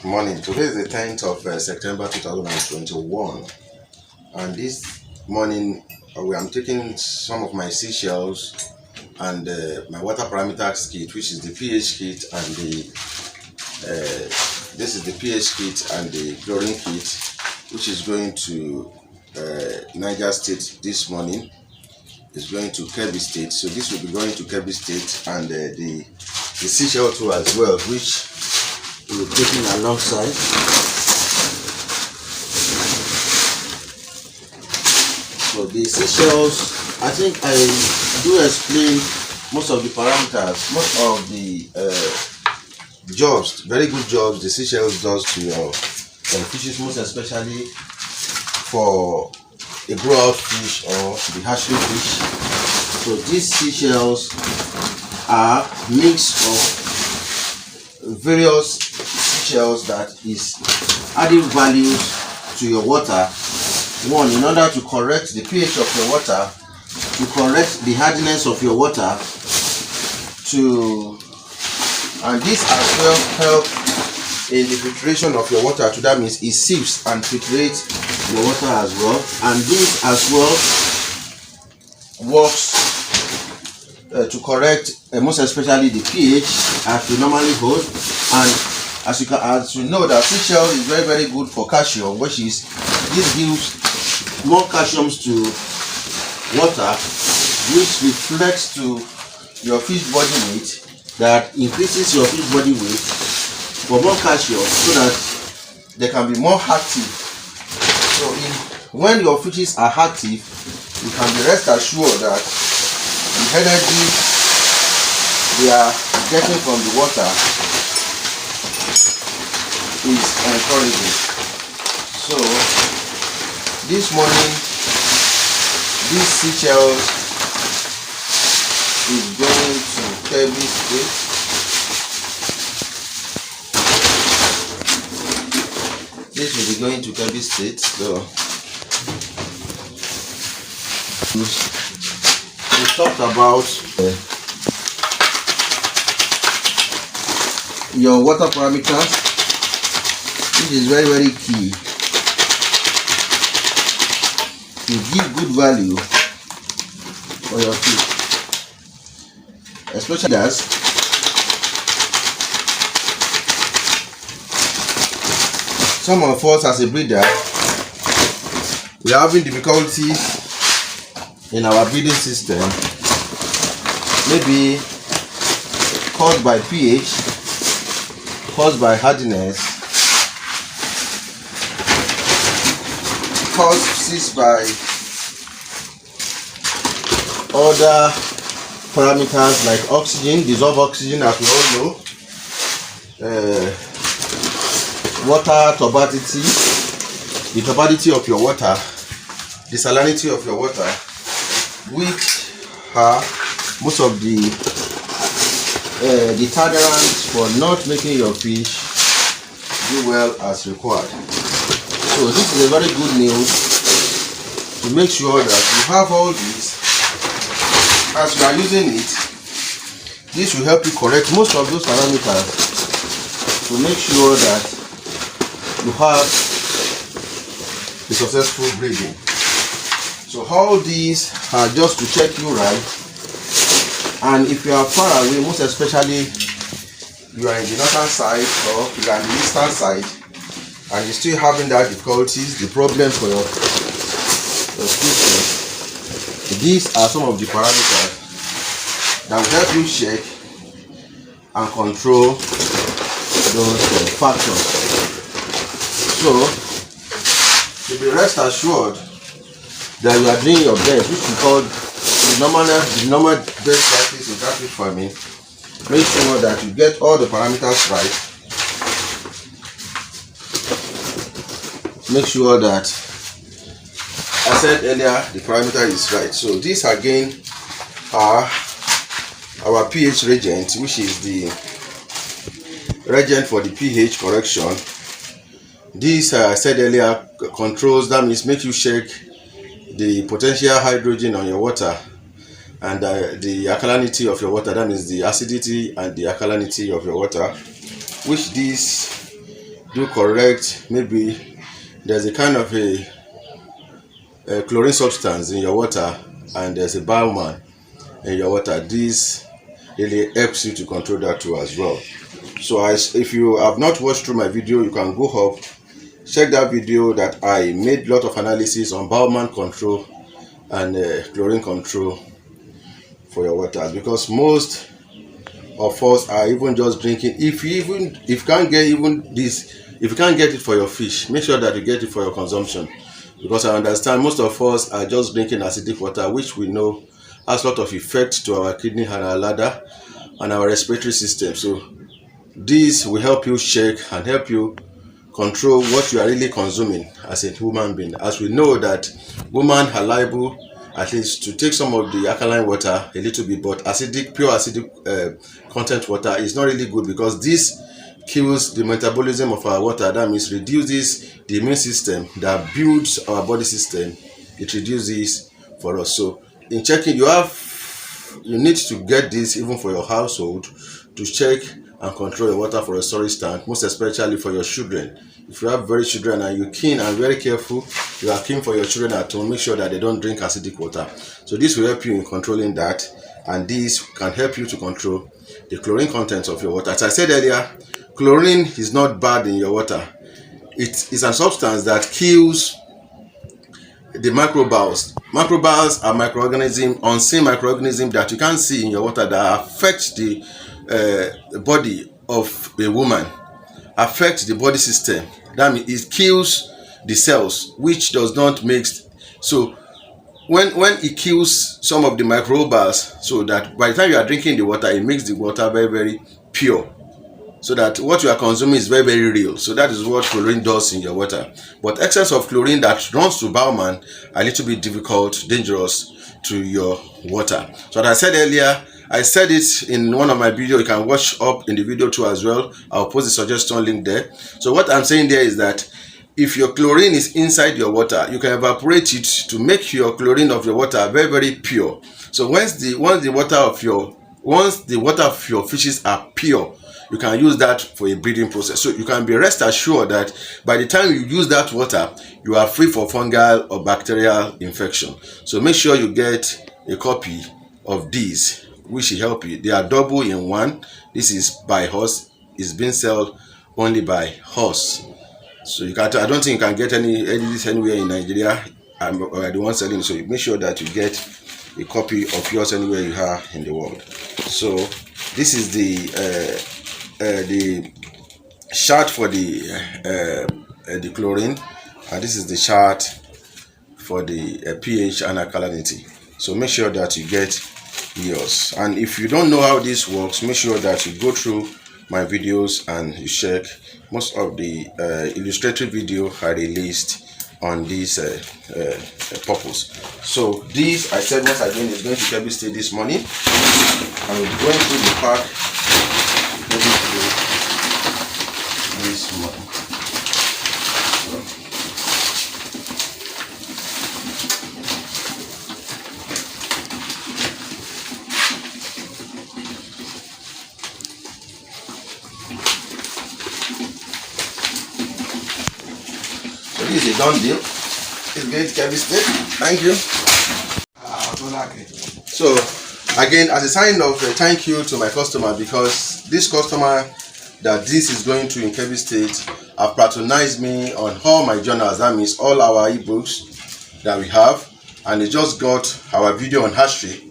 Morning. Today is the 10th of September 2021, and this morning I'm taking some of my seashells and my water parameters kit, which is the pH kit, and this is the pH kit and the chlorine kit, which is going to Niger State this morning. It's going to Kebbi State, so this will be going to Kebbi State, and the seashell too as well, which we'll be taking alongside. So the seashells, I think I do explain most of the parameters, most of the jobs, very good jobs the seashells does to your fishes, most especially for a grow out fish or the hatchery fish. So these seashells are mix of various seashells that is adding values to your water. One, in order to correct the pH of your water, to correct the hardiness of your water, and this as well help in the filtration of your water. To that means it sieves and filtrates your water as well, and this as well works to correct most especially the pH as we normally hold. And as you know, that seashell is very good for calcium, which is this gives more calcium to water, which reflects to your fish body weight, that increases your fish body weight for more calcium, so that they can be more active. So when your fishes are active, you can be rest assured that the energy they are getting from the water is encouraging. So this morning, this seashells is going to Kebbi State. This will be going to Kebbi State. So we talked about your water parameters, which is very key to give good value for your fish, especially as some of us as a breeder, we are having difficulties in our breeding system, maybe caused by pH, caused by hardiness, caused by other parameters like oxygen, dissolved oxygen, as we all know, water turbidity, the turbidity of your water, the salinity of your water, which are most of the deterrents for not making your fish do well as required. So this is a very good news to make sure that you have all this. As you are using it, this will help you correct most of those parameters to make sure that you have a successful breeding. So all these are just to check you right, and if you are far away, most especially you are in the northern side or you are in the eastern side, and you're still having that difficulties, the problem for your species, these are some of the parameters that will help you check and control those factors. So to be rest assured that you are doing your best, which we call the normal best practice in catfish farming. Make sure that you get all the parameters right. Make sure that, I said earlier, the parameter is right. So these again are our pH reagent, which is the reagent for the pH correction. This, I said earlier, controls, that means make you check the potential hydrogen on your water, and the alkalinity of your water, that means the acidity and the alkalinity of your water, which these do correct. Maybe there's a kind of a chlorine substance in your water and there's a borne in your water. This really helps you to control that too as well. So if you have not watched through my video, you can go up, check that video that I made a lot of analysis on borne control and chlorine control for your waters, because most of us are even just drinking. If you can't get even this, if you can't get it for your fish, make sure that you get it for your consumption, because I understand most of us are just drinking acidic water, which we know has a lot of effect to our kidney and our bladder and our respiratory system. So this will help you check and help you control what you are really consuming as a human being, as we know that women are liable at least to take some of the alkaline water a little bit, but acidic, pure acidic content water is not really good, because this kills the metabolism of our water. That means reduces the immune system that builds our body system. It reduces for us. So in checking, you need to get this even for your household, to check and control your water for a storage tank, most especially for your children. If you have very children and you're keen and very careful, you are keen for your children at home, make sure that they don't drink acidic water. So this will help you in controlling that, and this can help you to control the chlorine content of your water. As I said earlier, chlorine is not bad in your water. It is a substance that kills the microbals. Microbals are microorganisms, unseen microorganisms that you can't see in your water, that affect the body of a woman, affect the body system. That means it kills the cells, which does not make. So when it kills some of the microbals, so that by the time you are drinking the water, it makes the water very, very pure, so that what you are consuming is very, very real. So that is what chlorine does in your water. But excess of chlorine that runs to borne are a little bit difficult, dangerous to your water. So as I said earlier, I said it in one of my videos. You can watch up in the video too as well. I'll post the suggestion link there. So what I'm saying there is that if your chlorine is inside your water, you can evaporate it to make your chlorine of your water very, very pure. So once the water of your fishes are pure, you can use that for a breeding process. So you can be rest assured that by the time you use that water, you are free for fungal or bacterial infection. So make sure you get a copy of these, which will help you. They are double in one. This is by horse. It's being sold only by horse. So you can't, I don't think you can get this anywhere in Nigeria. I'm the one selling. So make sure that you get a copy of yours anywhere you are in the world. So this is the chart for the chlorine, and this is the chart for the pH and alkalinity. So make sure that you get yours. And if you don't know how this works, make sure that you go through my videos and you check most of the illustrative video I released on this purpose. So this, I said once again, is going to Kebbi State this morning. I'm going through the pack this morning. So this is a done deal. It's going to Kebbi State. Thank you. So again, as a sign of thank you to my customer, because this customer that this is going to in Kebbi State have patronized me on all my journals. That means all our ebooks that we have, and he just got our video on hatchery.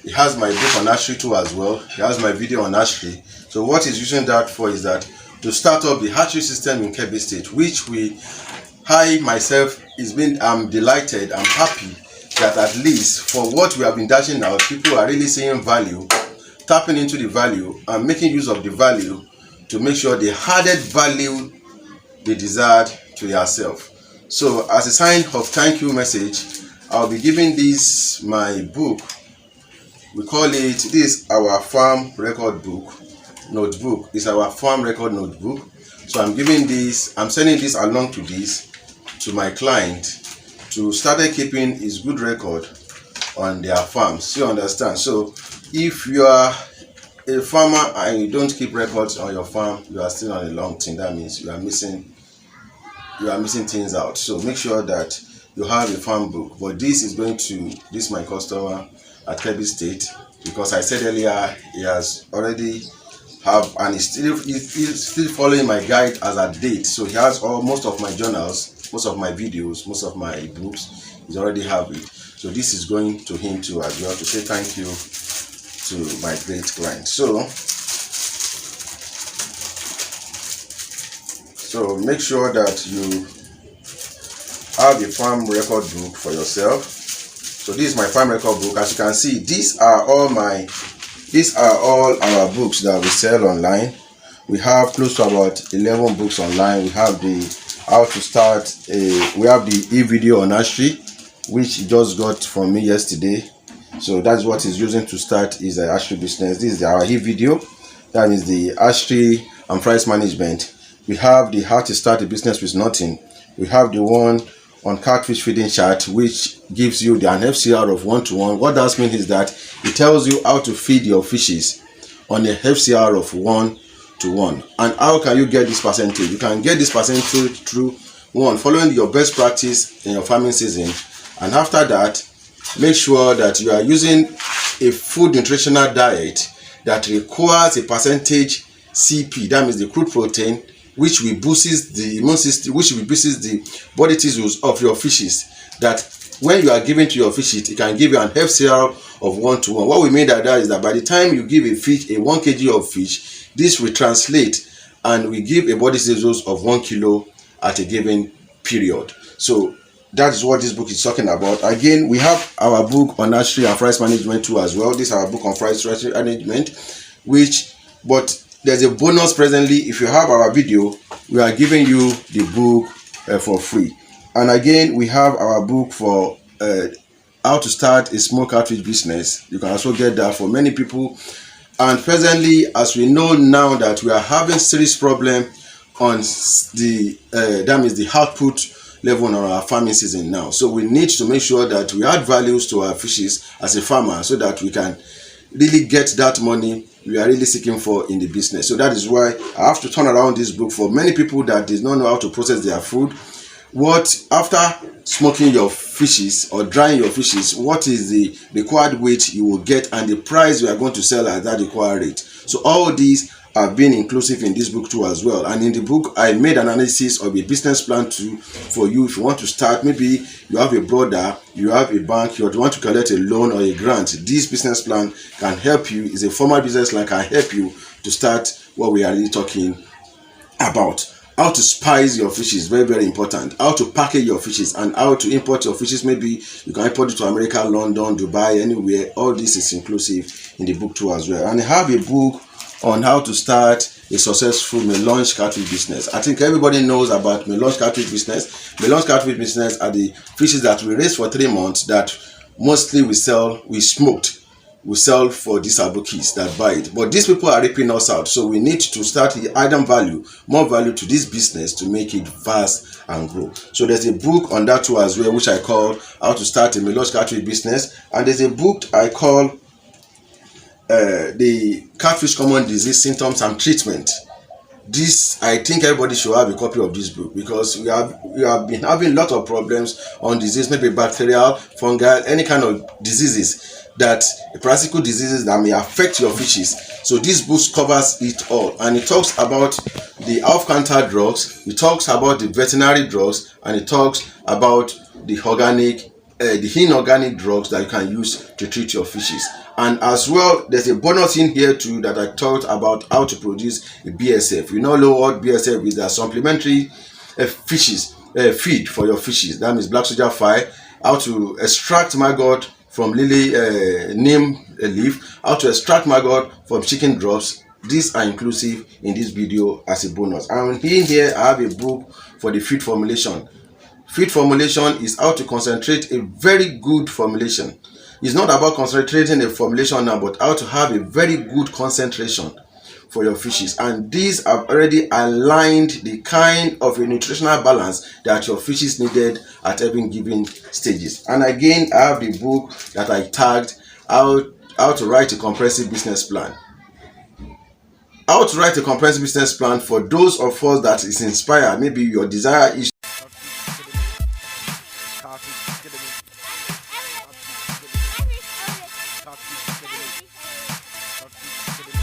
He has my book on hatchery too as well. He has my video on hatchery. So what he's using that for is that to start up the hatchery system in Kebbi State, which I myself I'm delighted, I'm happy that at least for what we have been dashing out, people are really seeing value, tapping into the value and making use of the value to make sure the added value they desired to yourself. So as a sign of thank you message, I'll be giving this my book. We call it, this our farm record book notebook. It's our farm record notebook. So I'm sending this along to this to my client to start keeping his good record on their farms. You understand? So if you are a farmer and you don't keep records on your farm, you are still on a long thing. That means you are missing things out. So make sure that you have a farm book. But this is going to this my customer at Kebbi State, because I said earlier he has already have, and he's still following my guide as a date. So he has most of my journals, most of my videos, most of my books. He's already have it. So this is going to him too as well, to say thank you to my great client. So make sure that you have a farm record book for yourself. So this is my farm record book. As you can see, these are all our books that we sell online. We have close to about 11 books online. We have the how to start we have the e-video on hatchery, which he just got from me yesterday. So that's what he's using to start his hatchery business. This is our e-video. That is the hatchery and price management. We have the how to start a business with nothing. We have the one on catfish feeding chart, which gives you an FCR of 1:1. What that means is that it tells you how to feed your fishes on a FCR of 1:1. And how can you get this percentage? You can get this percentage through one, following your best practice in your farming season, and after that, make sure that you are using a food nutritional diet that requires a percentage CP, that means the crude protein, which will boost the immune system, which will boost the body tissues of your fishes, that when you are giving to your fishes, it can give you an FCR of 1:1. What we mean by that is that by the time you give a fish a 1 kg of fish, this will translate and we give a body tissues of 1 kilo at a given period. So that's what this book is talking about. Again, we have our book on hatchery and price management too as well. This is our book on price management, but there's a bonus presently. If you have our video, we are giving you the book for free. And again, we have our book for how to start a small catfish business. You can also get that for many people. And presently, as we know now that we are having serious problem on the that means the output level on our farming season now. So we need to make sure that we add values to our fishes as a farmer, so that we can really get that money we are really seeking for in the business. So that is why I have to turn around this book for many people that does not know how to process their food. What after smoking your fishes or drying your fishes, what is the required weight you will get and the price you are going to sell at that required rate. So all these have been inclusive in this book too as well. And in the book, I made an analysis of a business plan too for you. If you want to start, maybe you have a brother, you have a bank, you want to collect a loan or a grant, this business plan can help you. It's a formal business plan, can help you to start what we are really talking about. How to spice your fishes, very, very important. How to package your fishes and how to import your fishes. Maybe you can import it to America, London, Dubai, anywhere. All this is inclusive in the book too as well. And I have a book on how to start a successful melange catfish business. I think everybody knows about melange catfish business. Melange catfish business are the fishes that we raise for 3 months that mostly we sell for these abokis that buy it. But these people are ripping us out. So we need to start the item value, more value to this business to make it fast and grow. So there's a book on that too as well, which I call How to Start a Melange Catfish Business. And there's a book I call the Catfish Common Disease Symptoms and Treatment. This, I think everybody should have a copy of this book, because we have been having a lot of problems on disease, maybe bacterial, fungal, any kind of diseases, that parasitical diseases that may affect your fishes. So this book covers it all, and it talks about the off-counter drugs, it talks about the veterinary drugs, and it talks about the inorganic drugs that you can use to treat your fishes. And as well, there's a bonus in here too that I talked about how to produce a BSF. You know what BSF is? A supplementary feed for your fishes. That means black soldier fly. How to extract maggot from lily neem leaf. How to extract maggot from chicken drops. These are inclusive in this video as a bonus. And in here, I have a book for the feed formulation. Feed formulation is how to concentrate a very good formulation. It's not about concentrating a formulation now, but how to have a very good concentration for your fishes, and these have already aligned the kind of a nutritional balance that your fishes needed at every given stages. And again, I have the book that I tagged, how to write a comprehensive business plan. How to write a comprehensive business plan for those of us that is inspired. Maybe your desire is